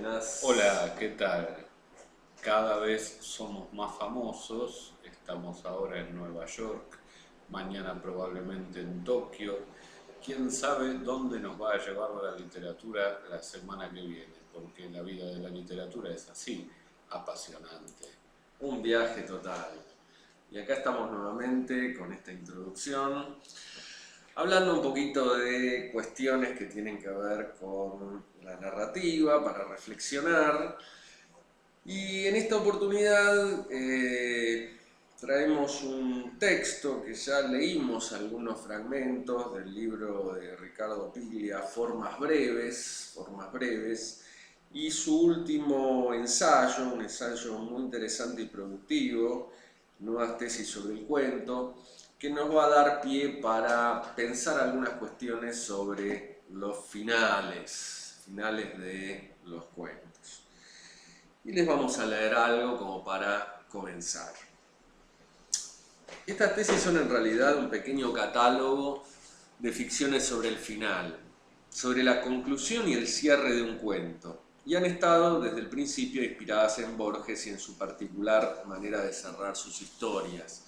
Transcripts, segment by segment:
Buenas. Hola, ¿qué tal? Cada vez somos más famosos, estamos ahora en Nueva York, mañana probablemente en Tokio. ¿Quién sabe dónde nos va a llevar la literatura la semana que viene? Porque la vida de la literatura es así, apasionante. Un viaje total. Y acá estamos nuevamente con esta introducción, hablando un poquito de cuestiones que tienen que ver con la narrativa, para reflexionar. Y en esta oportunidad traemos un texto que ya leímos algunos fragmentos del libro de Ricardo Piglia, Formas breves, y su último ensayo, un ensayo muy interesante y productivo, Nuevas tesis sobre el cuento, que nos va a dar pie para pensar algunas cuestiones sobre los finales de los cuentos. Y les vamos a leer algo como para comenzar. Estas tesis son en realidad un pequeño catálogo de ficciones sobre el final, sobre la conclusión y el cierre de un cuento, y han estado desde el principio inspiradas en Borges y en su particular manera de cerrar sus historias,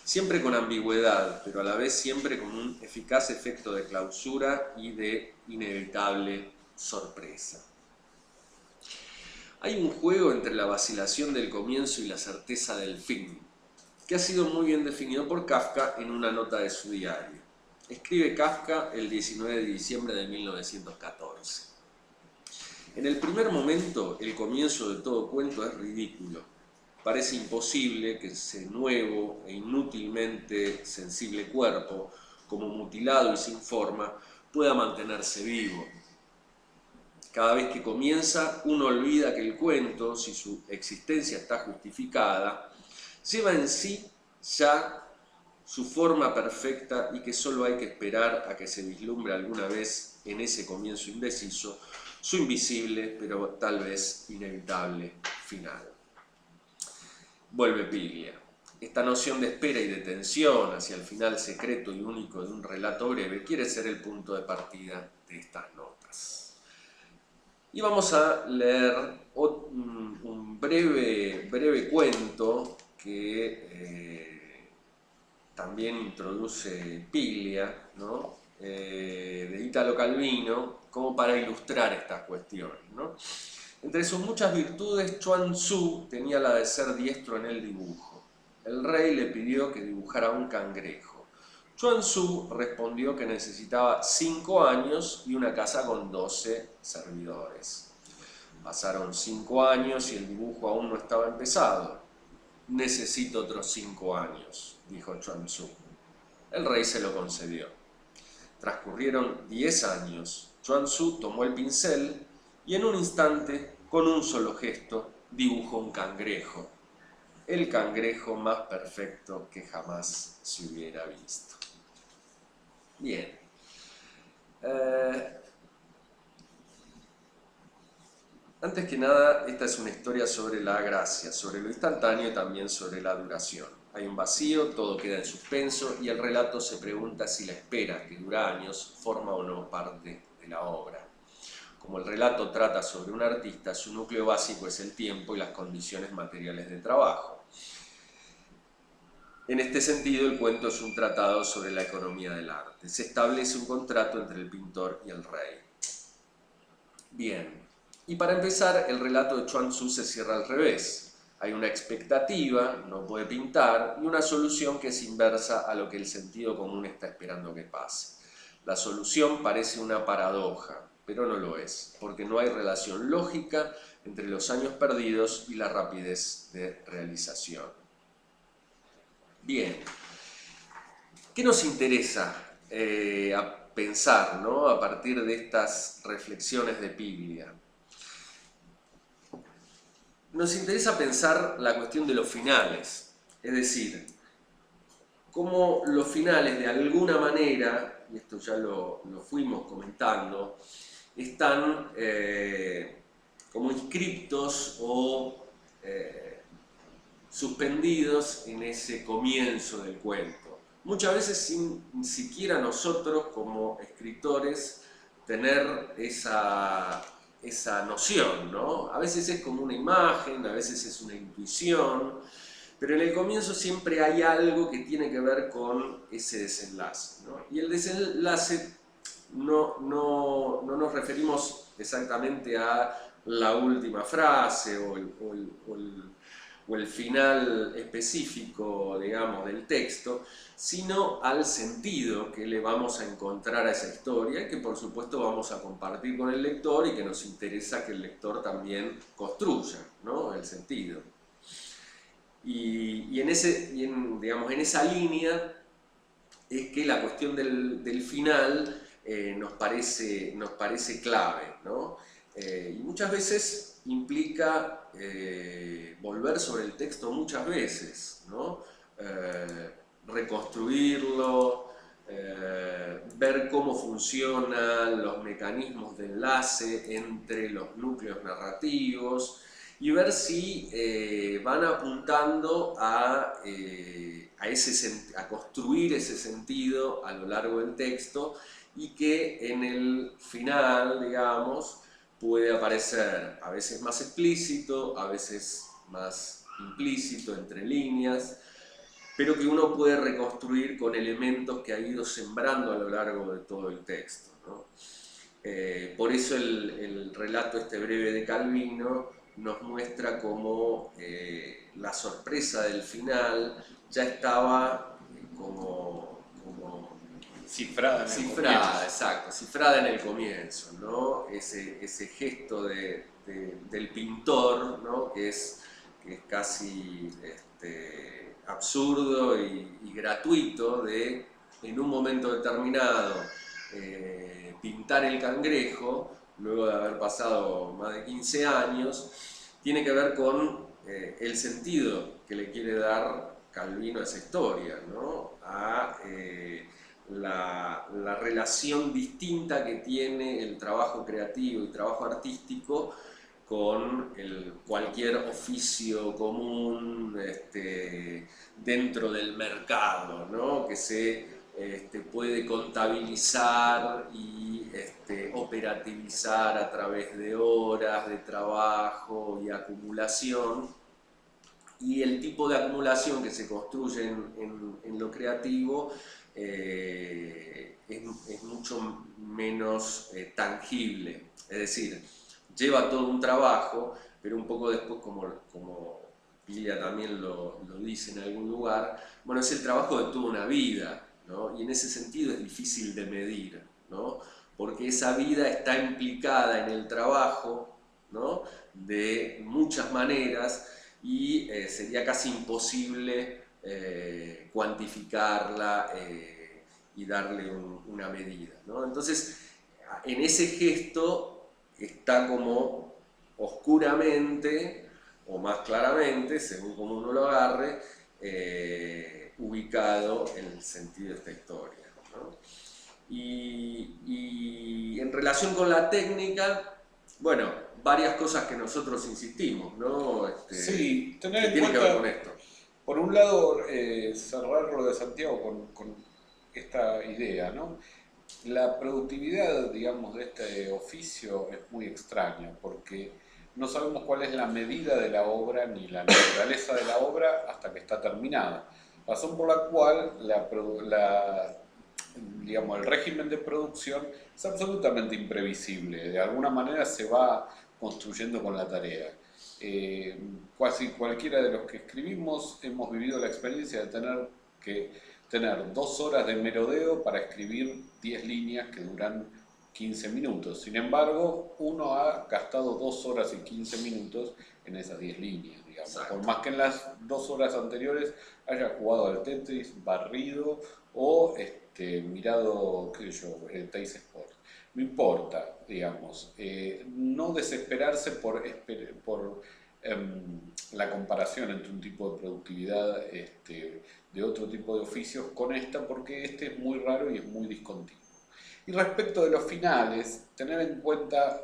siempre con ambigüedad, pero a la vez siempre con un eficaz efecto de clausura y de inevitable sorpresa. Hay un juego entre la vacilación del comienzo y la certeza del fin, que ha sido muy bien definido por Kafka en una nota de su diario. Escribe Kafka el 19 de diciembre de 1914. En el primer momento, el comienzo de todo cuento es ridículo. Parece imposible que ese nuevo e inútilmente sensible cuerpo, como mutilado y sin forma, pueda mantenerse vivo. Cada vez que comienza, uno olvida que el cuento, si su existencia está justificada, lleva en sí ya su forma perfecta y que solo hay que esperar a que se vislumbre alguna vez en ese comienzo indeciso su invisible, pero tal vez inevitable final. Vuelve Piglia. Esta noción de espera y de tensión hacia el final secreto y único de un relato breve quiere ser el punto de partida de estas notas. Y vamos a leer un breve cuento que también introduce Piglia, ¿no? De Italo Calvino, como para ilustrar estas cuestiones, ¿no? Entre sus muchas virtudes, Chuang Tzu tenía la de ser diestro en el dibujo. El rey le pidió que dibujara un cangrejo. Chuang Tzu respondió que necesitaba 5 años y una casa con 12 servidores. Pasaron 5 años y el dibujo aún no estaba empezado. Necesito otros 5 años, dijo Chuang Tzu. El rey se lo concedió. Transcurrieron 10 años. Chuang Tzu tomó el pincel y en un instante, con un solo gesto, dibujó un cangrejo. El cangrejo más perfecto que jamás se hubiera visto. Bien. Antes que nada, esta es una historia sobre la gracia, sobre lo instantáneo y también sobre la duración. Hay un vacío, todo queda en suspenso y el relato se pregunta si la espera, que dura años, forma o no parte de la obra. Como el relato trata sobre un artista, su núcleo básico es el tiempo y las condiciones materiales de trabajo. En este sentido, el cuento es un tratado sobre la economía del arte. Se establece un contrato entre el pintor y el rey. Bien. Y para empezar, el relato de Chuang Tzu se cierra al revés. Hay una expectativa, no puede pintar, y una solución que es inversa a lo que el sentido común está esperando que pase. La solución parece una paradoja, pero no lo es, porque no hay relación lógica entre los años perdidos y la rapidez de realización. Bien, ¿qué nos interesa pensar, ¿no? A partir de estas reflexiones de Piglia? Nos interesa pensar la cuestión de los finales, es decir, cómo los finales de alguna manera, y esto ya lo fuimos comentando, están como inscriptos o suspendidos en ese comienzo del cuento. Muchas veces sin siquiera nosotros como escritores tener esa esa noción, ¿no? A veces es como una imagen, a veces es una intuición, pero en el comienzo siempre hay algo que tiene que ver con ese desenlace, ¿no? Y el desenlace no nos referimos exactamente a la última frase o el final específico, digamos, del texto, sino al sentido que le vamos a encontrar a esa historia y que por supuesto vamos a compartir con el lector y que nos interesa que el lector también construya, ¿no?, el sentido. Y en esa línea es que la cuestión del final nos parece clave, ¿no? Y muchas veces implica volver sobre el texto muchas veces, ¿no? Reconstruirlo, ver cómo funcionan los mecanismos de enlace entre los núcleos narrativos y ver si van apuntando a construir ese sentido a lo largo del texto y que en el final, digamos, puede aparecer a veces más explícito, a veces más implícito, entre líneas, pero que uno puede reconstruir con elementos que ha ido sembrando a lo largo de todo el texto, ¿no? Por eso el relato este breve de Calvino nos muestra cómo la sorpresa del final ya estaba como cifrada cifrada en el comienzo, ¿no? Ese gesto del pintor, ¿no?, que es casi absurdo y gratuito, de en un momento determinado pintar el cangrejo, luego de haber pasado más de 15 años, tiene que ver con el sentido que le quiere dar Calvino a esa historia, ¿no?, a la relación distinta que tiene el trabajo creativo y trabajo artístico con cualquier oficio común dentro del mercado, ¿no?, que se puede contabilizar y operativizar a través de horas de trabajo y acumulación, y el tipo de acumulación que se construye en lo creativo es mucho menos tangible, es decir, lleva todo un trabajo, pero un poco después, como Piglia también lo dice en algún lugar, bueno, es el trabajo de toda una vida, ¿no? Y en ese sentido es difícil de medir, ¿no?, porque esa vida está implicada en el trabajo, ¿no?, de muchas maneras, y sería casi imposible cuantificarla y darle una medida, ¿no? Entonces, en ese gesto está como oscuramente, o más claramente, según como uno lo agarre, ubicado en el sentido de esta historia, ¿no? Y en relación con la técnica, bueno, varias cosas que nosotros insistimos, ¿no? Sí, que tener en tienen que ver con cuenta, esto. por un lado, cerrar lo de Santiago con esta idea, ¿no? La productividad, digamos, de este oficio es muy extraña porque no sabemos cuál es la medida de la obra ni la naturaleza de la obra hasta que está terminada. Razón por la cual digamos, el régimen de producción es absolutamente imprevisible. De alguna manera se va construyendo con la tarea. Casi cualquiera de los que escribimos hemos vivido la experiencia de tener que tener 2 horas de merodeo para escribir 10 líneas que duran 15 minutos. Sin embargo, uno ha gastado 2 horas y 15 minutos en esas 10 líneas, digamos. Exacto. Por más que en las 2 horas anteriores haya jugado al Tetris, barrido o mirado, qué sé yo, Teis Sport. No importa, digamos. No desesperarse por la comparación entre un tipo de productividad de otro tipo de oficios con esta, porque este es muy raro y es muy discontinuo. Y respecto de los finales, tener en cuenta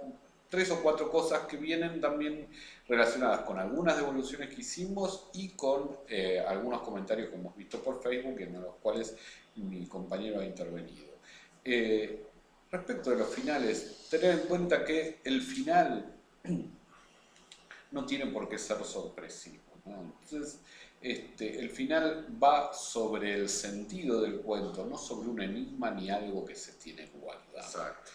3 o 4 cosas que vienen también relacionadas con algunas devoluciones que hicimos y con algunos comentarios que hemos visto por Facebook en los cuales mi compañero ha intervenido. Respecto de los finales, tener en cuenta que el final no tiene por qué ser sorpresivo, ¿no? Entonces, el final va sobre el sentido del cuento, no sobre un enigma ni algo que se tiene guardado. Exacto.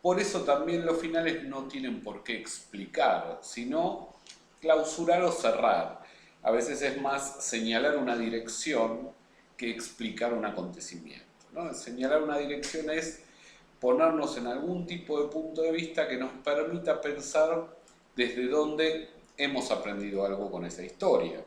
Por eso también los finales no tienen por qué explicar, sino clausurar o cerrar. A veces es más señalar una dirección que explicar un acontecimiento, ¿no? Señalar una dirección es ponernos en algún tipo de punto de vista que nos permita pensar desde dónde hemos aprendido algo con esa historia,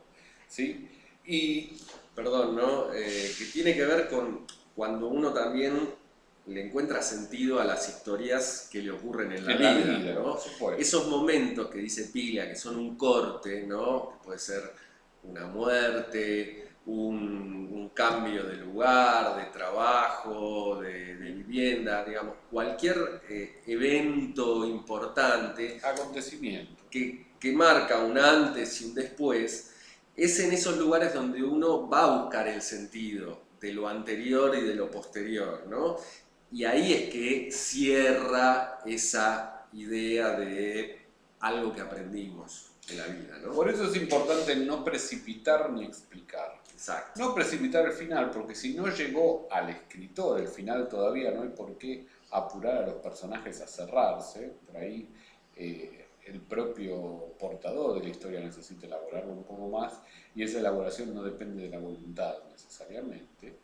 ¿sí? Y, perdón, ¿no? Que tiene que ver con cuando uno también le encuentra sentido a las historias que le ocurren en la vida, ¿no? Esos momentos que dice Piglia que son un corte, ¿no? Que puede ser una muerte, un cambio de lugar, de trabajo, de vivienda, digamos, cualquier evento importante, acontecimiento, que marca un antes y un después, es en esos lugares donde uno va a buscar el sentido de lo anterior y de lo posterior, ¿no? Y ahí es que cierra esa idea de algo que aprendimos en la vida, ¿no? Por eso es importante no precipitar ni explicar. Exacto. No precipitar el final, porque si no llegó al escritor el final todavía no hay por qué apurar a los personajes a cerrarse. Por ahí el propio portador de la historia necesita elaborarlo un poco más y esa elaboración no depende de la voluntad necesariamente.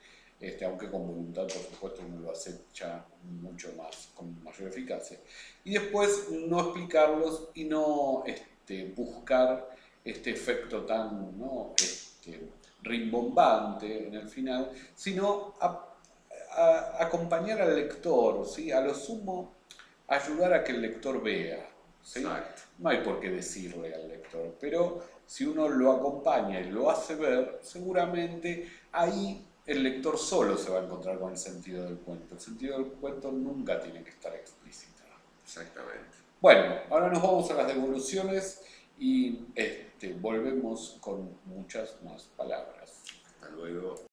Aunque con voluntad, por supuesto, uno lo acecha mucho más, con mayor eficacia. Y después no explicarlos y no buscar este efecto tan, ¿no? Rimbombante en el final, sino acompañar al lector, ¿sí? A lo sumo ayudar a que el lector vea, ¿sí? No hay por qué decirle al lector, pero si uno lo acompaña y lo hace ver, seguramente ahí el lector solo se va a encontrar con el sentido del cuento. El sentido del cuento nunca tiene que estar explícito. Exactamente. Bueno, ahora nos vamos a las devoluciones y volvemos con muchas más palabras. Hasta luego.